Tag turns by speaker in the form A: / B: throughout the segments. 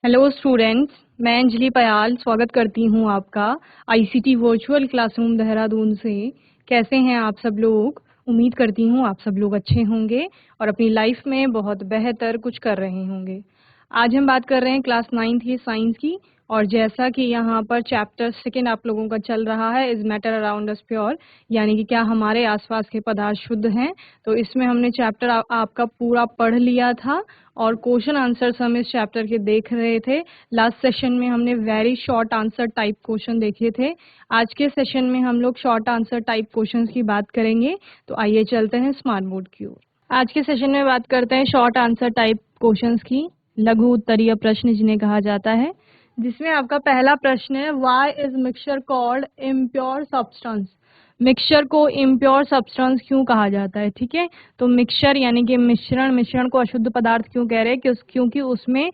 A: Hello students, मैं अंजलि पयाल स्वागत करती हूँ आपका आईसीटी वर्चुअल क्लासरूम देहरादून से। कैसे हैं आप सब लोग? उम्मीद करती हूँ आप सब लोग अच्छे होंगे और अपनी लाइफ में बहुत बेहतर कुछ कर रहे होंगे। आज हम बात कर रहे हैं क्लास 9th की साइंस की, और जैसा कि यहाँ पर चैप्टर सेकेंड आप लोगों का चल रहा है, is matter around us pure, यानी कि क्या हमारे आसपास के पदार्थ शुद्ध हैं। तो इसमें हमने चैप्टर आपका पूरा पढ़ लिया था और क्वेश्चन आंसर्स हम इस चैप्टर के देख रहे थे। लास्ट सेशन में हमने very short answer type question देखे थे। आज के सेशन में हम लोग शॉर्ट आंसर टाइप क्वेश्चंस की बात करेंगे। तो आइए चलते हैं स्मार्ट बोर्ड की ओर। आज के सेशन में बात करते हैं शॉर्ट आंसर टाइप क्वेश्चंस की, लघु उत्तरीय प्रश्न जिन्हें कहा जाता है, जिसमें आपका पहला प्रश्न है, why is mixture called impure substance. Mixture को इम्प्योर सब्सटेंस क्यों कहा जाता है? ठीक है, तो मिक्सचर यानी कि मिश्रण को अशुद्ध पदार्थ क्यों कह रहे हैं? क्योंकि उसमें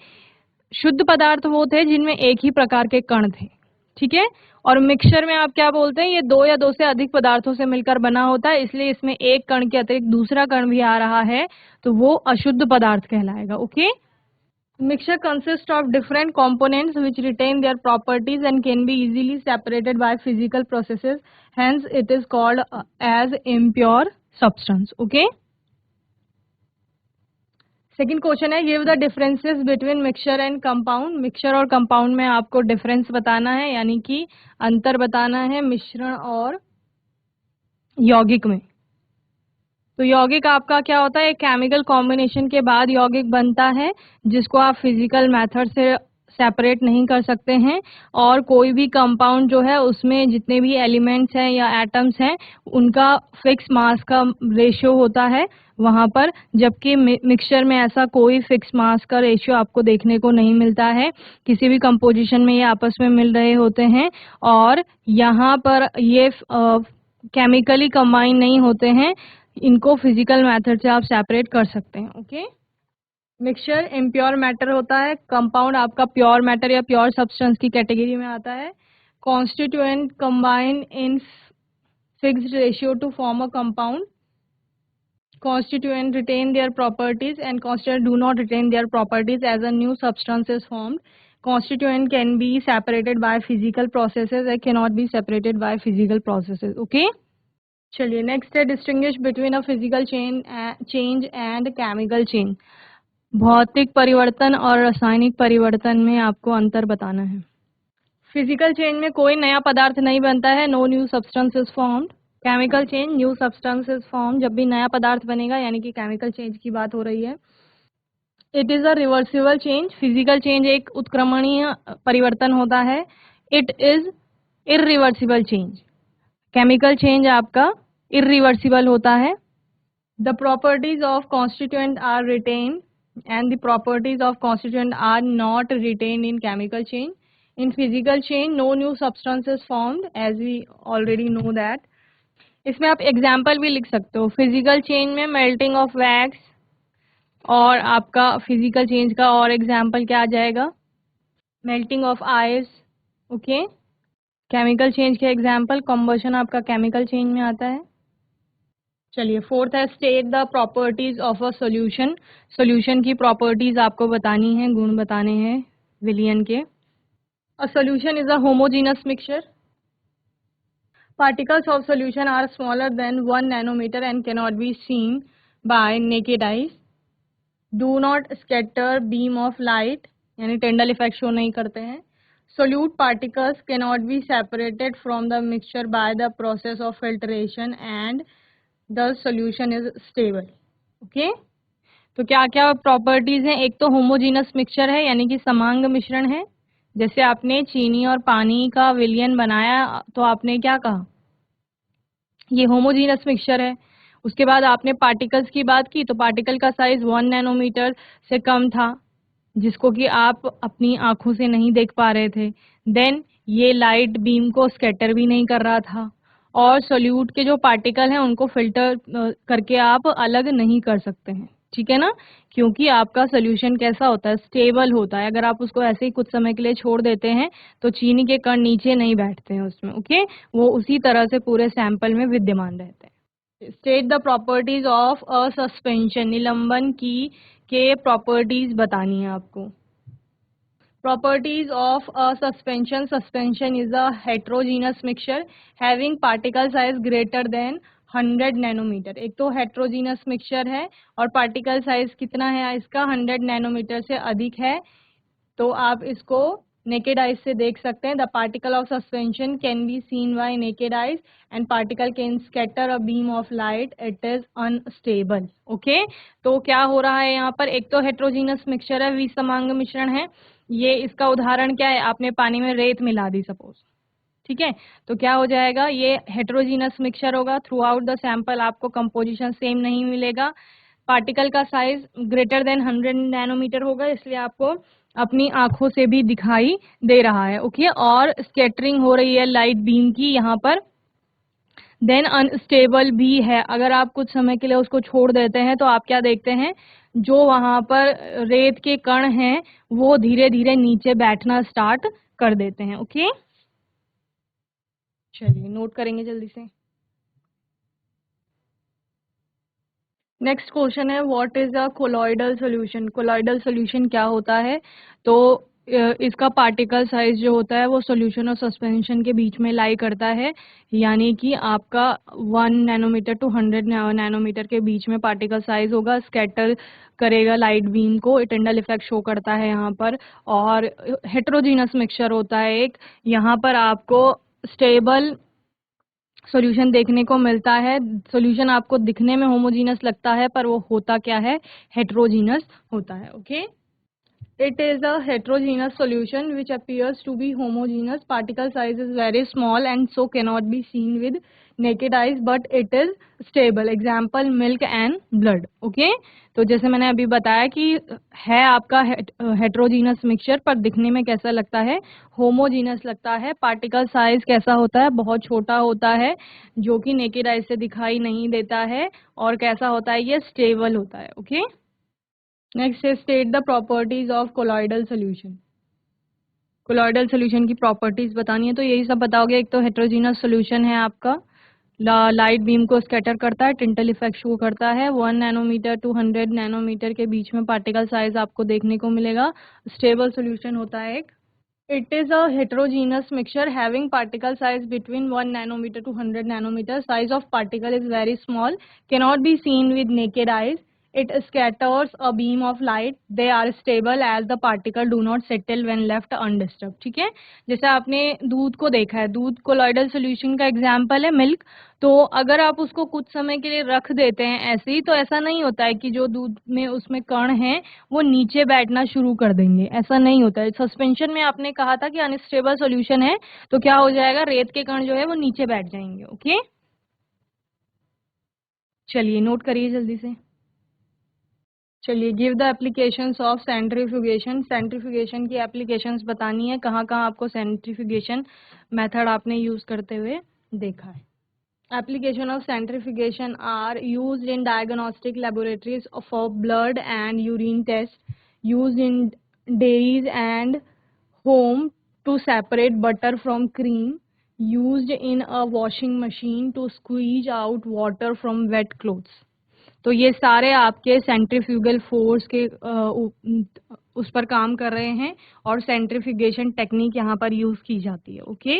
A: शुद्ध पदार्थ वो थे जिनमें एक ही प्रकार के कण थे। ठीक है, और मिक्सचर में आप क्या बोलते हैं, ये दो या दो से अधिक पदार्थों से मिलकर बना होता है, इसलिए इसमें एक कण के अतिरिक्त दूसरा कण भी आ रहा है, तो वो अशुद्ध पदार्थ कहलाएगा। Okay, mixture consists of different components which retain their properties and can be easily separated by physical processes, hence it is called as impure substance. Okay, second question है, give the differences between mixture and compound. Mixture और compound में आपको difference बताना है, यानी कि अंतर बताना है मिश्रण और यौगिक में। तो यौगिक आपका क्या होता है, एक केमिकल कॉम्बिनेशन के बाद यौगिक बनता है, जिसको आप फिजिकल मेथड से सेपरेट नहीं कर सकते हैं। और कोई भी कंपाउंड जो है उसमें जितने भी एलिमेंट्स हैं या एटम्स हैं, उनका फिक्स मास का रेशियो होता है वहाँ पर, जबकि मिक्सचर में ऐसा कोई फिक्स मास का रेशियो आपको देखने को नहीं मिलता है। किसी भी कंपोजिशन में ये आपस में मिल रहे होते हैं, और यहाँ पर ये केमिकली कंबाइन नहीं होते हैं, इनको फिजिकल मेथड से आप सेपरेट कर सकते हैं। ओके, मिक्सचर इम्प्योर मैटर होता है, कंपाउंड आपका प्योर मैटर या प्योर सब्सटेंस की कैटेगरी में आता है। Constituent combine in fixed ratio two form a compound. Constituent retain their properties and constituent do not retain their properties as a new substance is formed. Constituent can be separated by physical processes and cannot be separated by physical processes. Okay, चलिए next है, distinguish between a physical change and chemical change. भौतिक परिवर्तन और रासायनिक परिवर्तन में आपको अंतर बताना है। फिजिकल चेंज में कोई नया पदार्थ नहीं बनता है, no new substance is formed. Chemical change, new substance is form, जब भी नया पदार्थ बनेगा, यानी कि केमिकल चेंज की बात हो रही है। It is a reversible change. Physical change एक उत्क्रमणीय परिवर्तन होता है, it is irreversible change. Chemical change आपका इरिवर्सिबल होता है। The properties of constituent are retained and the properties of constituent are not retained in chemical change. In physical change, no new substance is formed, as we already know that. इसमें आप example भी लिख सकते हो। Physical change में melting of wax, और आपका physical change का और एग्जाम्पल क्या आ जाएगा, melting of ice. Okay, chemical change के एग्जाम्पल, कम्बशन आपका केमिकल चेंज में आता है। चलिए फोर्थ है, state the properties of a solution. Solution की प्रॉपर्टीज आपको बतानी है, गुण बताने हैं विलियन के। A solution is a homogeneous mixture. Particles of solution are smaller than 1 nanometre and cannot be seen by naked eyes. Do not scatter beam of light, यानी टेंडल इफेक्ट शो नहीं करते हैं। Solute particles cannot be separated from the mixture by the process of filtration and the solution is stable. Okay, तो क्या क्या properties हैं, एक तो होमोजीनस मिक्सचर है, यानी कि समांग मिश्रण है। जैसे आपने चीनी और पानी का विलयन बनाया, तो आपने क्या कहा, ये होमोजीनस मिक्सचर है। उसके बाद आपने पार्टिकल्स की बात की, तो पार्टिकल का साइज 1 नैनोमीटर से कम था, जिसको कि आप अपनी आंखों से नहीं देख पा रहे थे। देन ये लाइट बीम को स्कैटर भी नहीं कर रहा था, और सोल्यूट के जो पार्टिकल हैं उनको फिल्टर करके आप अलग नहीं कर सकते हैं। ठीक है ना, क्योंकि आपका सोल्यूशन कैसा होता है, स्टेबल होता है। अगर आप उसको ऐसे ही कुछ समय के लिए छोड़ देते हैं, तो चीनी के कण नीचे नहीं बैठते हैं उसमें। ओके, वो उसी तरह से पूरे सैंपल में विद्यमान रहते हैं। State the properties of a suspension. निलंबन की के प्रॉपर्टीज बतानी है आपको। Properties of a suspension. Suspension is a heterogeneous mixture having particle size greater than 100 nanometre. एक तो हेट्रोजीनस मिक्सचर है और पार्टिकल साइज कितना है इसका, 100 नैनोमीटर से अधिक है. तो आप इसको नेकेड आइज से देख सकते हैं. The particle of suspension can be seen by naked eyes and particle can scatter a beam of light. It is unstable. Okay, तो क्या हो रहा है यहाँ पर, एक तो हेट्रोजीनस मिक्सचर है, विसमांग मिश्रण है. ये इसका उदाहरण क्या है, आपने पानी में रेत मिला दी सपोज, ठीक है, तो क्या हो जाएगा, ये हेट्रोजीनस मिक्सचर होगा. थ्रू आउट द सैंपल आपको कंपोजिशन सेम नहीं मिलेगा. पार्टिकल का साइज ग्रेटर देन 100 नैनोमीटर होगा, इसलिए आपको अपनी आंखों से भी दिखाई दे रहा है. ओके, और स्कैटरिंग हो रही है लाइट बीम की यहाँ पर. देन अनस्टेबल भी है. अगर आप कुछ समय के लिए उसको छोड़ देते हैं तो आप क्या देखते हैं, जो वहां पर रेत के कण हैं वो धीरे धीरे नीचे बैठना स्टार्ट कर देते हैं. ओके, चलिए नोट करेंगे जल्दी से. नेक्स्ट क्वेश्चन है, what is a colloidal solution. Colloidal solution क्या होता है, तो इसका पार्टिकल साइज जो होता है वो सॉल्यूशन और सस्पेंशन के बीच में लाई करता है. यानी कि आपका 1 नैनोमीटर टू 100 नैनोमीटर के बीच में पार्टिकल साइज होगा. स्कैटर करेगा लाइट बीम को. टिंडल इफेक्ट शो करता है यहाँ पर. और हेट्रोजीनस मिक्सचर होता है एक. यहाँ पर आपको स्टेबल सॉल्यूशन देखने को मिलता है. सॉल्यूशन आपको दिखने में होमोजीनस लगता है पर वो होता क्या है, हेट्रोजीनस होता है. Okay, it is a heterogeneous solution which appears to be homogeneous. Particle size is very small and so cannot be seen with naked eyes, but it is stable. Example, milk and blood. Okay, तो जैसे मैंने अभी बताया कि है आपका heterogeneous mixture पर दिखने में कैसा लगता है, होमोजीनस लगता है. पार्टिकल साइज कैसा होता है, बहुत छोटा होता है जो कि नेकेड आइज से दिखाई नहीं देता है. और कैसा होता है, ये स्टेबल होता है. ओके, नेक्स्ट है state the properties of colloidal solution. Colloidal solution की प्रॉपर्टीज बतानी है तो यही सब बताओगे. एक तो हेट्रोजीनस सॉल्यूशन है आपका, लाइट बीम को स्कैटर करता है, टिंटल इफेक्ट शो करता है. 1 नैनोमीटर टू 100 नैनोमीटर के बीच में पार्टिकल साइज आपको देखने को मिलेगा. स्टेबल सॉल्यूशन होता है एक. It is a heterogeneous mixture having particle size between 1 nanometer to 100 nanometer. Size of particle is very small, cannot be seen with naked eyes. It scatters a beam of light. They are stable as the particle do not settle when left undisturbed. ठीक है, जैसे आपने दूध को देखा है, दूध colloidal solution का एग्जाम्पल है मिल्क. तो अगर आप उसको कुछ समय के लिए रख देते हैं ऐसे ही, तो ऐसा नहीं होता है कि जो दूध में उसमें कण हैं वो नीचे बैठना शुरू कर देंगे, ऐसा नहीं होता है. सस्पेंशन में आपने कहा था कि अनस्टेबल सॉल्यूशन है तो क्या हो जाएगा, रेत के कण जो है वो नीचे बैठ जाएंगे. ओके, चलिए नोट करिए जल्दी से. चलिए, give the applications of centrifugation. Centrifugation की एप्लीकेशंस बतानी है, कहाँ कहाँ आपको सेंट्रीफ्यूगेशन मेथड आपने यूज करते हुए देखा है. Application of centrifugation are used in diagnostic laboratories for blood and urine tests, used in dairies and home to separate butter from cream, used in a washing machine to squeeze out water from wet clothes. तो ये सारे आपके centrifugal force के उस पर काम कर रहे हैं और सेंट्रीफ्यूगेशन टेक्निक यहाँ पर यूज की जाती है. ओके,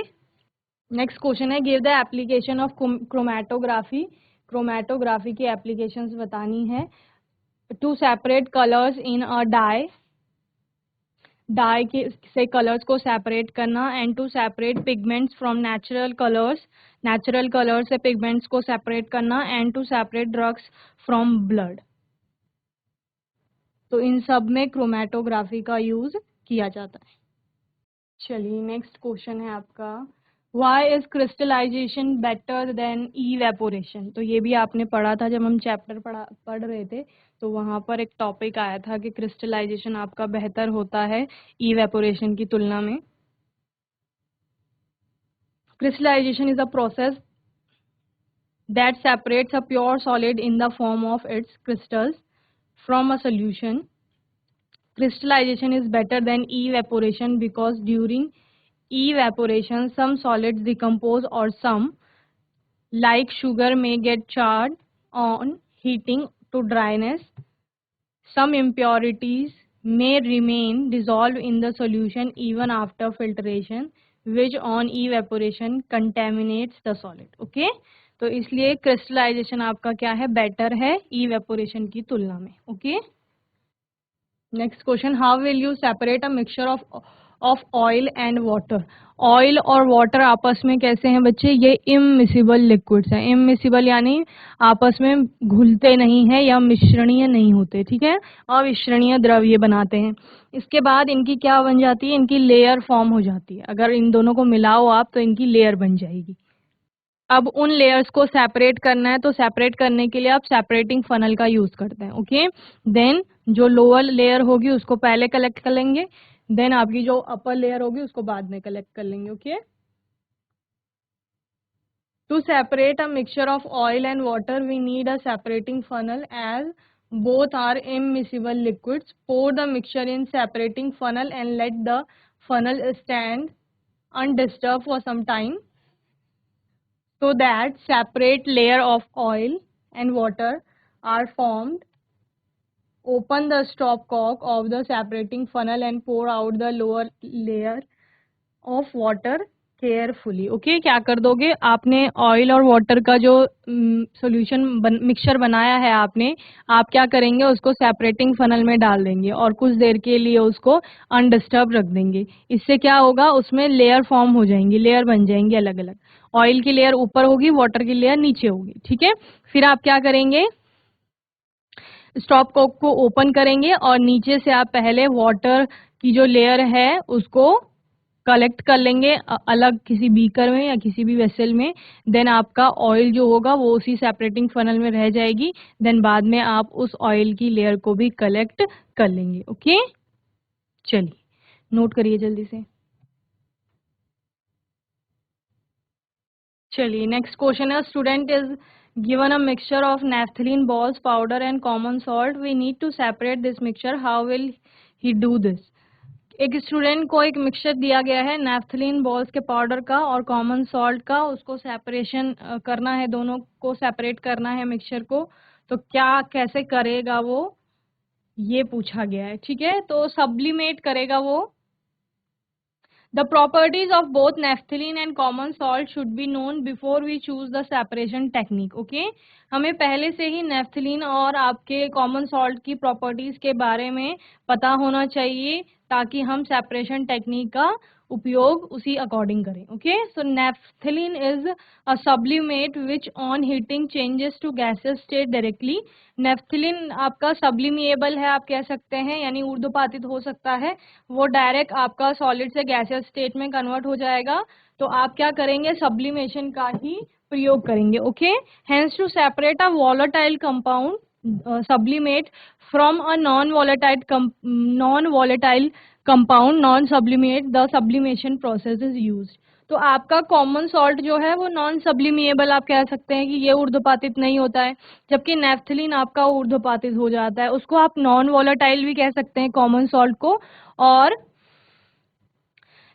A: नेक्स्ट क्वेश्चन है, give the application of chromatography. Chromatography की एप्लीकेशंस बतानी है. To separate colours in a dye. Dye के से कलर्स को सेपरेट करना. And to separate pigments from natural colours. Natural colour से पिगमेंट्स को सेपरेट करना. And to separate drugs from blood. तो इन सब में क्रोमैटोग्राफी का यूज किया जाता है. चलिए नेक्स्ट क्वेश्चन है आपका, Why is crystallization better than evaporation? तो ये भी आपने पढ़ा था जब हम चैप्टर पढ़ रहे थे, तो वहाँ पर एक टॉपिक आया था कि क्रिस्टलाइजेशन आपका बेहतर होता है इवेपोरेशन की तुलना में. Crystallisation is a process that separates a pure solid in the form of its crystals from a solution. Crystallization is better than evaporation because during evaporation some solids decompose or some, like sugar, may get charred on heating to dryness. Some impurities may remain dissolved in the solution even after filtration, which on evaporation contaminates the solid. Okay, तो इसलिए crystallisation आपका क्या है, better है evaporation की तुलना में. Okay, next question, how will you separate a mixture of oil and water. Oil और वाटर आपस में कैसे हैं बच्चे, ये इममिसिबल लिक्विड्स हैं. इममिसिबल यानी आपस में घुलते नहीं हैं या मिश्रणीय नहीं होते. ठीक है, अविश्रणीय द्रव्य बनाते हैं. इसके बाद इनकी क्या बन जाती है, इनकी लेयर फॉर्म हो जाती है. अगर इन दोनों को मिलाओ आप तो इनकी लेयर बन जाएगी. अब उन लेयर्स को सेपरेट करना है तो सेपरेट करने के लिए आप सेपरेटिंग फनल का यूज करते हैं. ओके, देन जो लोअर लेयर होगी उसको पहले कलेक्ट कर लेंगे, देन आपकी जो अपर लेयर होगी उसको बाद में कलेक्ट कर लेंगे. Okay, to separate a mixture of oil and water we need a separating funnel as both are immiscible liquids. Pour the mixture in separating funnel and let the funnel stand undisturbed for some time so that separate layer of oil and water are formed. Open the stopcock of the separating funnel and pour out the lower layer of water carefully. Okay, क्या कर दोगे, आपने oil और water का जो solution mixture बनाया है आपने, आप क्या करेंगे, उसको सेपरेटिंग फनल में डाल देंगे और कुछ देर के लिए उसको अनडिस्टर्ब रख देंगे. इससे क्या होगा, उसमें लेयर फॉर्म हो जाएंगी, लेयर बन जाएंगी अलग अलग. ऑयल की लेयर ऊपर होगी, वाटर की लेयर नीचे होगी. ठीक है, फिर आप क्या करेंगे, स्टॉप कॉक को ओपन करेंगे और नीचे से आप पहले वाटर की जो लेयर है उसको कलेक्ट कर लेंगे अलग किसी बीकर में या किसी भी वेसल में. देन आपका ऑयल जो होगा वो उसी सेपरेटिंग फनल में रह जाएगी. देन बाद में आप उस ऑयल की लेयर को भी कलेक्ट कर लेंगे. ओके, चलिए नोट करिए जल्दी से. चलिए नेक्स्ट क्वेश्चन है, student is given a mixture of naphthalene balls powder and common salt. We need to separate this mixture. How will he do this? एक स्टूडेंट को एक मिक्सचर दिया गया है नैफ्थलीन बॉल्स के पाउडर का और कॉमन सॉल्ट का, उसको सेपरेशन करना है, दोनों को सेपरेट करना है मिक्सचर को. तो क्या कैसे करेगा वो, ये पूछा गया है. ठीक है, तो सब्लिमेट करेगा वो. The properties of both naphthalene and common salt should be known before we choose the separation technique. Okay, हमें पहले से ही नेफ्थलीन और आपके कॉमन सॉल्ट की प्रॉपर्टीज के बारे में पता होना चाहिए ताकि हम सेपरेशन टेक्निक का उपयोग उसी अकॉर्डिंग करें. Okay, so naphthalene is a sublimate which on heating changes to gases state directly. Naphthalene आपका सब्लिमिएबल है, आप कह सकते हैं, यानी ऊर्ध्वपातित हो सकता है. वो डायरेक्ट आपका सॉलिड से गैसियस स्टेट में कन्वर्ट हो जाएगा. तो आप क्या करेंगे, सब्लिमेशन का ही प्रयोग करेंगे. Okay, hence to separate a volatile compound sublimate from a non volatile compound non sublimate the sublimation process is used. तो आपका कॉमन सॉल्ट जो है वो नॉन सब्लिमिएबल, आप कह सकते हैं कि ये ऊर्ध्वपातित नहीं होता है, जबकि नेफ्थलीन आपका ऊर्ध्वपातित हो जाता है. उसको आप नॉन वॉलेटाइल भी कह सकते हैं कॉमन सॉल्ट को, और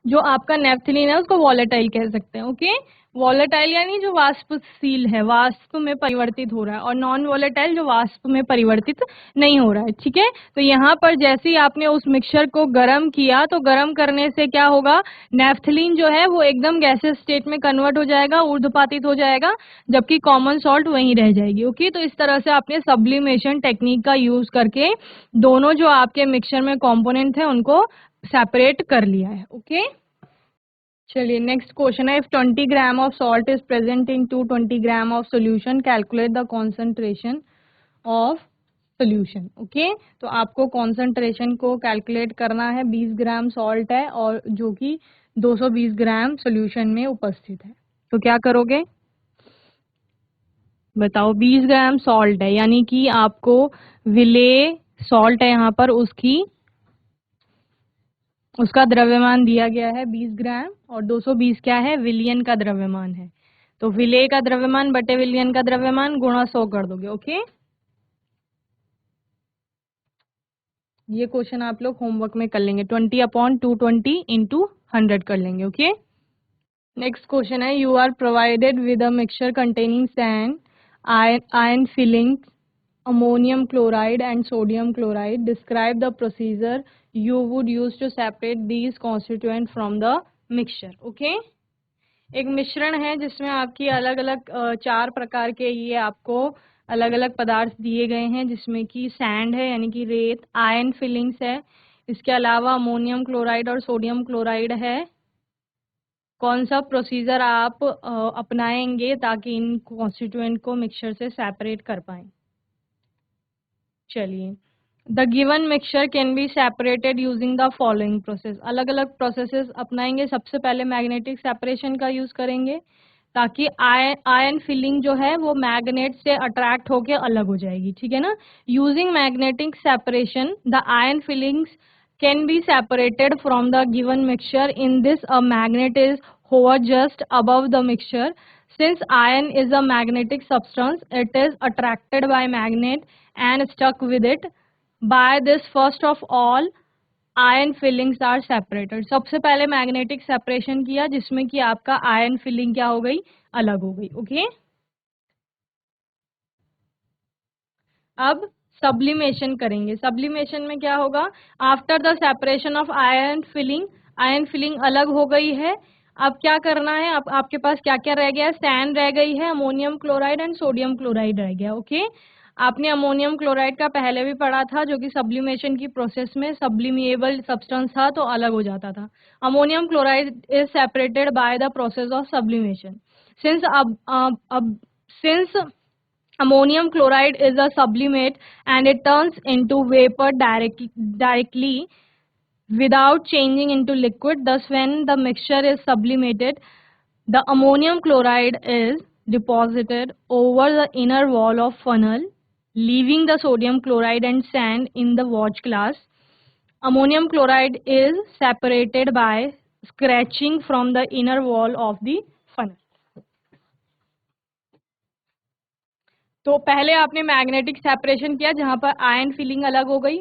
A: जो आपका नेफ्थलीन है उसको वॉलेटाइल कह सकते हैं. ओके, वॉलेटाइल यानी जो वाष्पशील है, वाष्प में परिवर्तित हो रहा है, और नॉन वॉलेटाइल जो वाष्प में परिवर्तित नहीं हो रहा है. ठीक है, तो यहाँ पर जैसे ही आपने उस मिक्सचर को गर्म किया तो गर्म करने से क्या होगा, नेफ्थलीन जो है वो एकदम गैसियस स्टेट में कन्वर्ट हो जाएगा, ऊर्ध्वपातित हो जाएगा, जबकि कॉमन सॉल्ट वहीं रह जाएगी. ओके, तो इस तरह से आपने सब्लिमेशन टेक्निक का यूज करके दोनों जो आपके मिक्सचर में कॉम्पोनेंट है उनको सेपरेट कर लिया है. ओके, चलिए नेक्स्ट क्वेश्चन है, if 20 gram of salt is present in 220 gram of solution, calculate the concentration of solution. Okay, तो आपको कॉन्सेंट्रेशन को कैलकुलेट करना है. 20 ग्राम सॉल्ट है और जो कि 220 ग्राम सोल्यूशन में उपस्थित है. तो क्या करोगे बताओ, 20 ग्राम सॉल्ट है यानी कि आपको विले सॉल्ट है यहाँ पर, उसका द्रव्यमान दिया गया है 20 ग्राम और 220 क्या है, विलियन का द्रव्यमान है. तो विले का द्रव्यमान बटे विलियन का द्रव्यमान गुणा 100 कर दोगे. ओके, ये क्वेश्चन आप लोग होमवर्क में कर लेंगे. 20/220 इंटू 100 कर लेंगे. ओके, नेक्स्ट क्वेश्चन है, you are provided with a mixture containing sand, iron filing ammonium chloride and sodium chloride. Describe the procedure you would use to separate these constituents from the mixture. Okay? एक मिश्रण है जिसमें आपकी अलग अलग 4 प्रकार के ये आपको अलग अलग पदार्थ दिए गए हैं, जिसमें कि सैंड है यानी कि रेत, आयरन फिलिंग्स है, इसके अलावा अमोनियम क्लोराइड और सोडियम क्लोराइड है। कौन सा प्रोसीजर आप अपनाएंगे ताकि इन कॉन्स्टिट्यूएंट को मिक्सचर से सेपरेट कर पाएं? चलिए, the given mixture can be separated using the following process. अलग अलग प्रोसेसेस अपनाएंगे। सबसे पहले मैग्नेटिक सेपरेशन का यूज करेंगे ताकि आयन फिलिंग जो है वो मैग्नेट से अट्रैक्ट होके अलग हो जाएगी, ठीक है ना। Using magnetic separation the iron filings can be separated from the given mixture. In this, a magnet is hover just above the mixture. Since iron is a magnetic substance, it is attracted by magnet and stuck with it. By this, first of all, iron fillings are separated. सबसे पहले magnetic separation किया जिसमें कि आपका ion filling क्या हो गई, अलग हो गई। ओके, अब सब्लिमेशन करेंगे। सब्लिमेशन में क्या होगा, after the separation of iron filling अलग हो गई है। अब क्या करना है, अब आपके पास क्या क्या रह गया, सैंड रह गई है, ammonium chloride and sodium chloride रह गया। ओके, आपने अमोनियम क्लोराइड का पहले भी पढ़ा था, जो कि सब्लिमेशन की प्रोसेस में सब्लिमेबल सब्सटेंस था तो अलग हो जाता था। Ammonium chloride is separated by the process of sublimation. Since ammonium chloride is a sublimate and it turns into vapor directly without changing into liquid. Thus, when the mixture is sublimated, the ammonium chloride is deposited over the inner wall of funnel, leaving the sodium chloride and sand in the watch glass. Ammonium chloride is separated by scratching from the inner wall of the funnel. तो पहले आपने magnetic separation किया जहां पर ion filling अलग हो गई।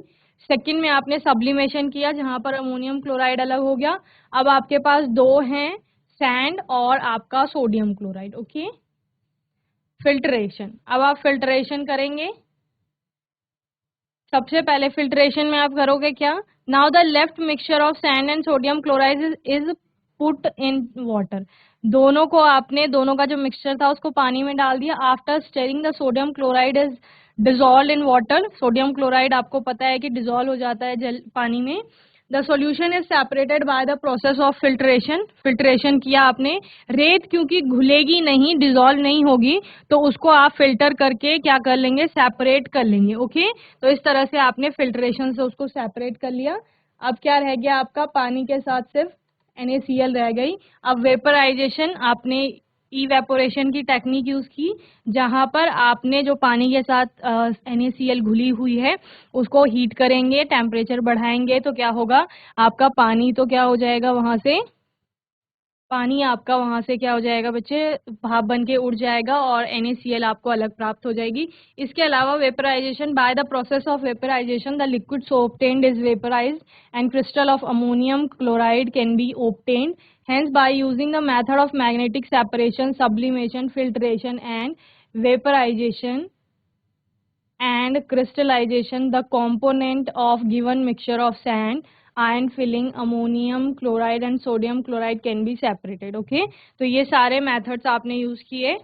A: Second में आपने सब्लिमेशन किया जहां पर अमोनियम क्लोराइड अलग हो गया। अब आपके पास दो हैं, सैंड और आपका सोडियम क्लोराइड। Okay, filtration. अब आप फिल्ट्रेशन करेंगे। सबसे पहले फिल्ट्रेशन में आप करोगे क्या, now the left mixture of sand and sodium chloride is put in water. दोनों का जो मिक्सचर था उसको पानी में डाल दिया। After stirring the sodium chloride is dissolve in water. Sodium chloride आपको पता है कि डिजोल्व हो जाता है पानी में। The solution is separated by the process of filtration. Filtration किया आपने। रेत क्योंकि घुलेगी नहीं, डिजोल्व नहीं होगी, तो उसको आप फिल्टर करके क्या कर लेंगे, सेपरेट कर लेंगे। ओके, तो इस तरह से आपने फिल्ट्रेशन से उसको सेपरेट कर लिया। अब क्या रह गया आपका, पानी के साथ सिर्फ NaCl रह गई। अब वेपराइजेशन, आपने इवेपोरेशन की टेक्निक यूज की जहां पर आपने जो पानी के साथ NaCl घुली हुई है उसको हीट करेंगे, टेम्परेचर बढ़ाएंगे तो क्या होगा, आपका पानी तो क्या हो जाएगा, पानी आपका वहां से क्या हो जाएगा बच्चे, भाप बन के उड़ जाएगा और NaCl आपको अलग प्राप्त हो जाएगी। इसके अलावा vaporisation, by the process of vaporisation the liquid so obtained is vaporised and crystal of ammonium chloride can be obtained. Hence, by using the method of magnetic separation, sublimation, filtration and vaporization and crystallization, the component of given mixture of sand, iron filling, ammonium chloride and sodium chloride can be separated. Okay, तो ये सारे methods आपने use किए।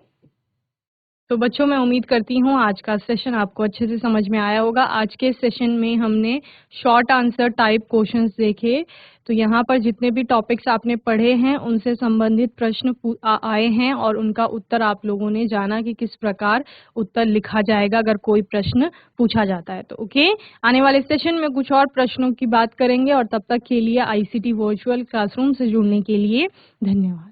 A: तो बच्चों, मैं उम्मीद करती हूँ आज का सेशन आपको अच्छे से समझ में आया होगा। आज के सेशन में हमने शॉर्ट आंसर टाइप क्वेश्चंस देखे। तो यहाँ पर जितने भी टॉपिक्स आपने पढ़े हैं उनसे संबंधित प्रश्न आए हैं और उनका उत्तर आप लोगों ने जाना कि किस प्रकार उत्तर लिखा जाएगा अगर कोई प्रश्न पूछा जाता है तो। ओके, आने वाले सेशन में कुछ और प्रश्नों की बात करेंगे और तब तक के लिए ICT वर्चुअल क्लासरूम से जुड़ने के लिए धन्यवाद।